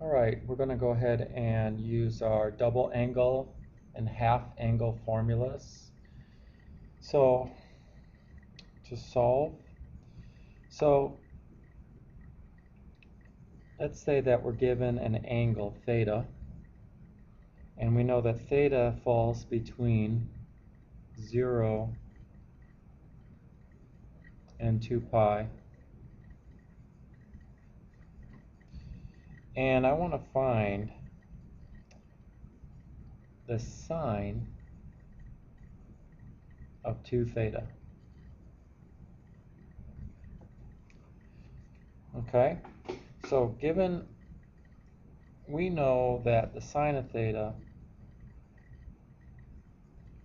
Alright, we're going to go ahead and use our double angle and half angle formulas. So, to solve, let's say that we're given an angle theta, and we know that theta falls between 0 and 2 pi. And I want to find the sine of 2 theta. Okay, so given we know that the sine of theta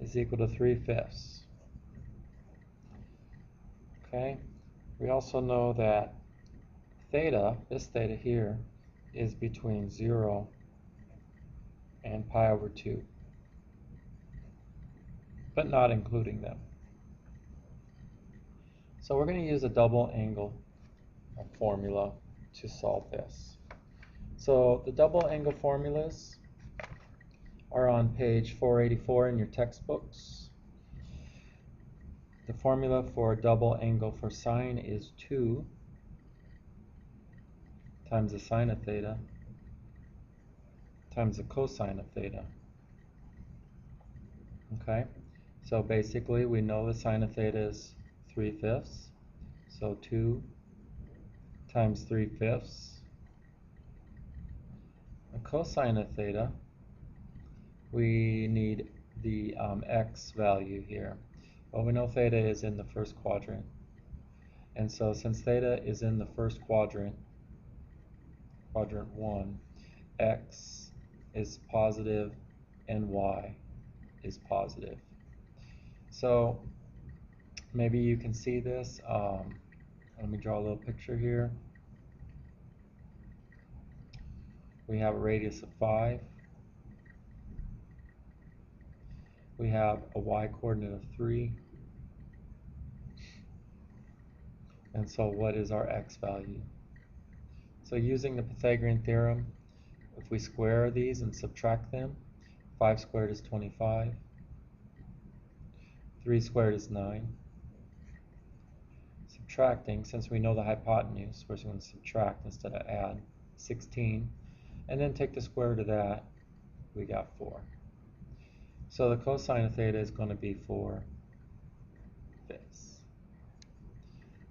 is equal to 3/5. Okay, we also know that theta, this theta here, is between 0 and pi over 2, but not including them. So we're going to use a double angle formula to solve this. So the double angle formulas are on page 484 in your textbooks. The formula for a double angle for sine is 2 times the sine of theta times the cosine of theta. Okay, so basically we know the sine of theta is 3/5, so 2 times 3/5. The cosine of theta, we need the x value here. Well, we know theta is in the first quadrant, and so since theta is in the first quadrant, quadrant 1, x is positive and y is positive. So maybe you can see this. Let me draw a little picture here. We have a radius of 5. We have a y coordinate of 3. And so what is our x value? So using the Pythagorean Theorem, if we square these and subtract them, 5 squared is 25. 3 squared is 9. Subtracting, since we know the hypotenuse, we're going to subtract instead of add, 16. And then take the square root of that, we got 4. So the cosine of theta is going to be 4/5.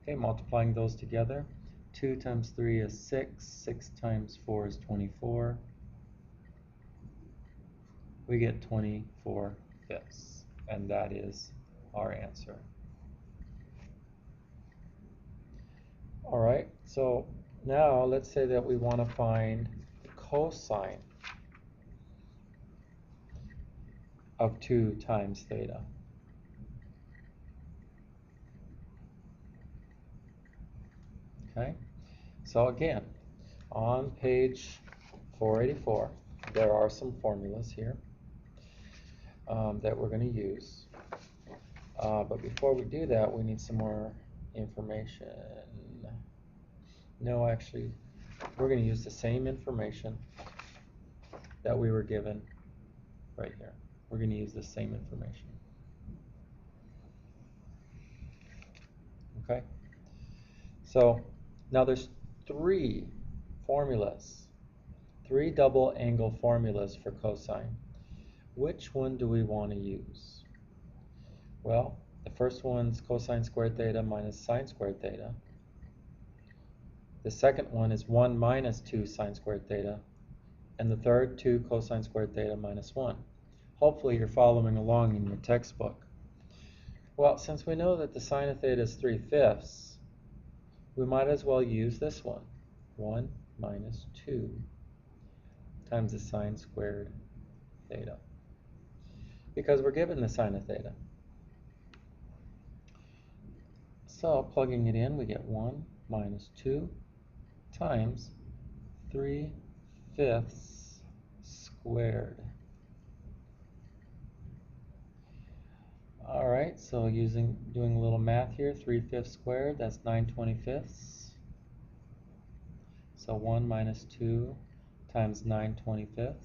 Okay, multiplying those together, 2 times 3 is 6, 6 times 4 is 24. We get 24/5, and that is our answer. Alright, so now let's say that we want to find the cosine of 2 times theta. Okay, so again, on page 484, there are some formulas here that we're going to use. But before we do that, we need some more information. No, actually, we're going to use the same information that we were given right here. We're going to use the same information. Okay? So now there's 3 formulas, 3 double angle formulas for cosine. Which one do we want to use? Well, the first one's cosine squared theta minus sine squared theta. The second one is 1 minus 2 sine squared theta. And the third, 2 cosine squared theta minus 1. Hopefully you're following along in your textbook. Well, since we know that the sine of theta is 3/5, we might as well use this one. 1 minus 2 times the sine squared theta. Because we're given the sine of theta. So plugging it in, we get 1 minus 2 times 3/5 squared. Alright, so doing a little math here, 3/5 squared, that's 9/25. So 1 minus 2 times 9/25.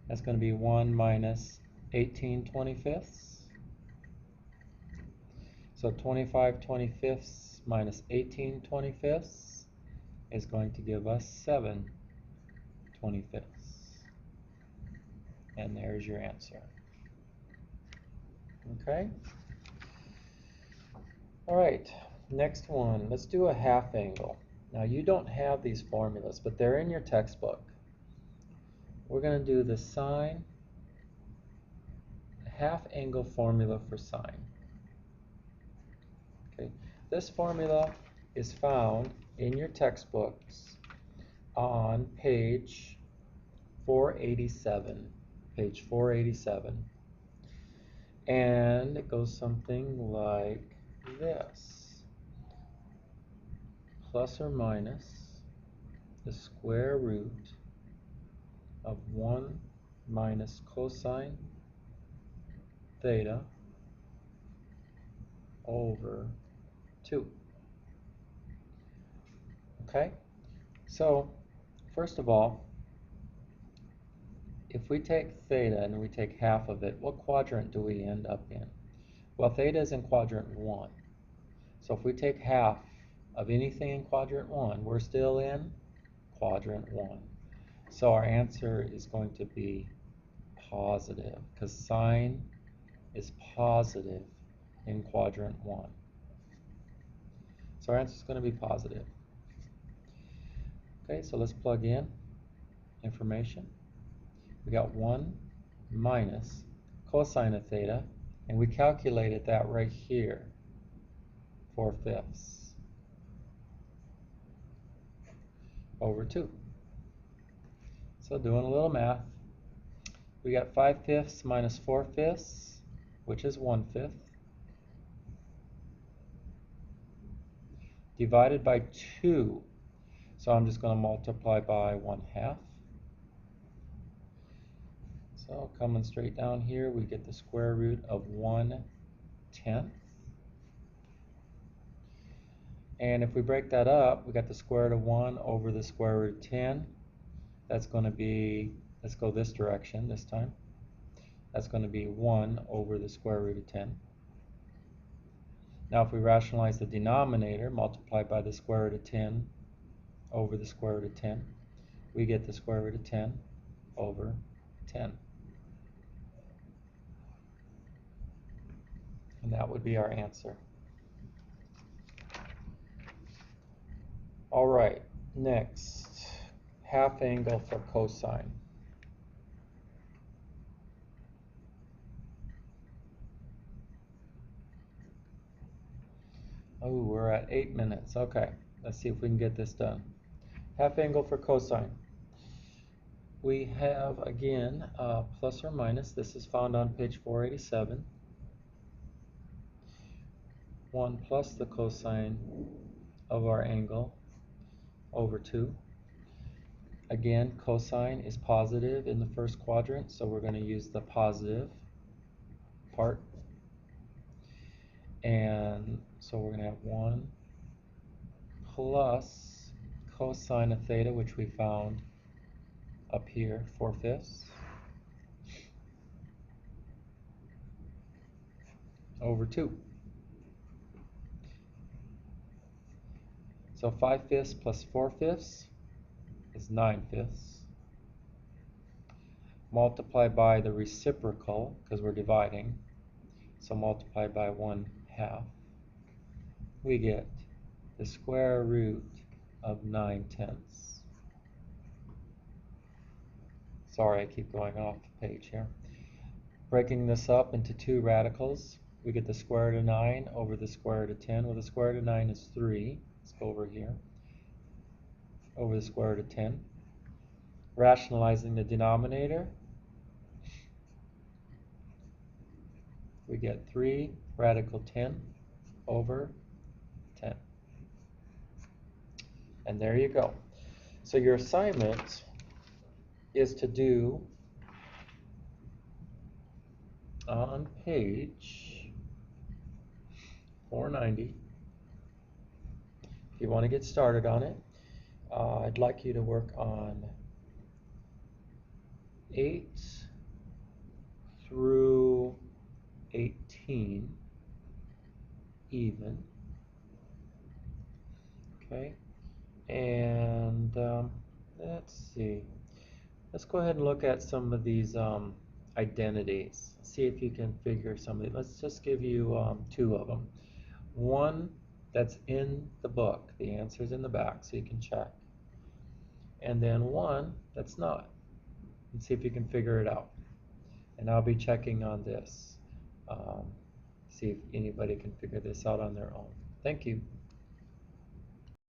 That's going to be 1 minus 18/25. So 25/25 minus 18/25 is going to give us 7/25. And there's your answer. Okay? All right, next one. Let's do a half angle. Now you don't have these formulas, but they're in your textbook. We're going to do the sine, half angle formula for sine. Okay, this formula is found in your textbooks on page 487. Page 487. And it goes something like this. Plus or minus the square root of 1 minus cosine theta over 2. Okay? So, first of all, if we take theta and we take half of it, what quadrant do we end up in? Well, theta is in quadrant 1. So if we take half of anything in quadrant 1, we're still in quadrant 1. So our answer is going to be positive, because sine is positive in quadrant 1. So our answer is going to be positive. Okay, so let's plug in information. We got 1 minus cosine of theta, and we calculated that right here, 4/5 over 2. So doing a little math, we got 5/5 minus 4/5, which is 1/5, divided by 2. So I'm just going to multiply by 1/2. So coming straight down here, we get the square root of 1/10. And if we break that up, we got the square root of 1 over the square root of 10. That's going to be, let's go this direction this time. That's going to be 1 over the square root of 10. Now if we rationalize the denominator, multiply by the square root of 10 over the square root of 10, we get the square root of 10 over 10. And that would be our answer. All right, next, half angle for cosine. Oh, we're at 8 minutes. Okay, let's see if we can get this done. Half angle for cosine. We have, again, plus or minus. This is found on page 487. 1 plus the cosine of our angle over 2. Again, cosine is positive in the first quadrant, so we're going to use the positive part. And so we're going to have 1 plus cosine of theta, which we found up here, 4/5, over 2. So 5/5 plus 4/5 is 9/5. Multiply by the reciprocal, because we're dividing. So multiply by 1/2. We get the square root of 9/10. Sorry, I keep going off the page here. Breaking this up into two radicals, we get the square root of 9 over the square root of 10. Well, the square root of 9 is 3. Let's go over here. Over the square root of 10. Rationalizing the denominator, we get 3 radical 10 over 10. And there you go. So your assignment is to do on page 490, if you want to get started on it, I'd like you to work on 8 through 18 even. Okay, and let's see. Let's go ahead and look at some of these identities. See if you can figure some of these. Let's just give you 2 of them. One that's in the book. The answer's in the back, so you can check. And then one that's not. And see if you can figure it out. And I'll be checking on this. See if anybody can figure this out on their own. Thank you.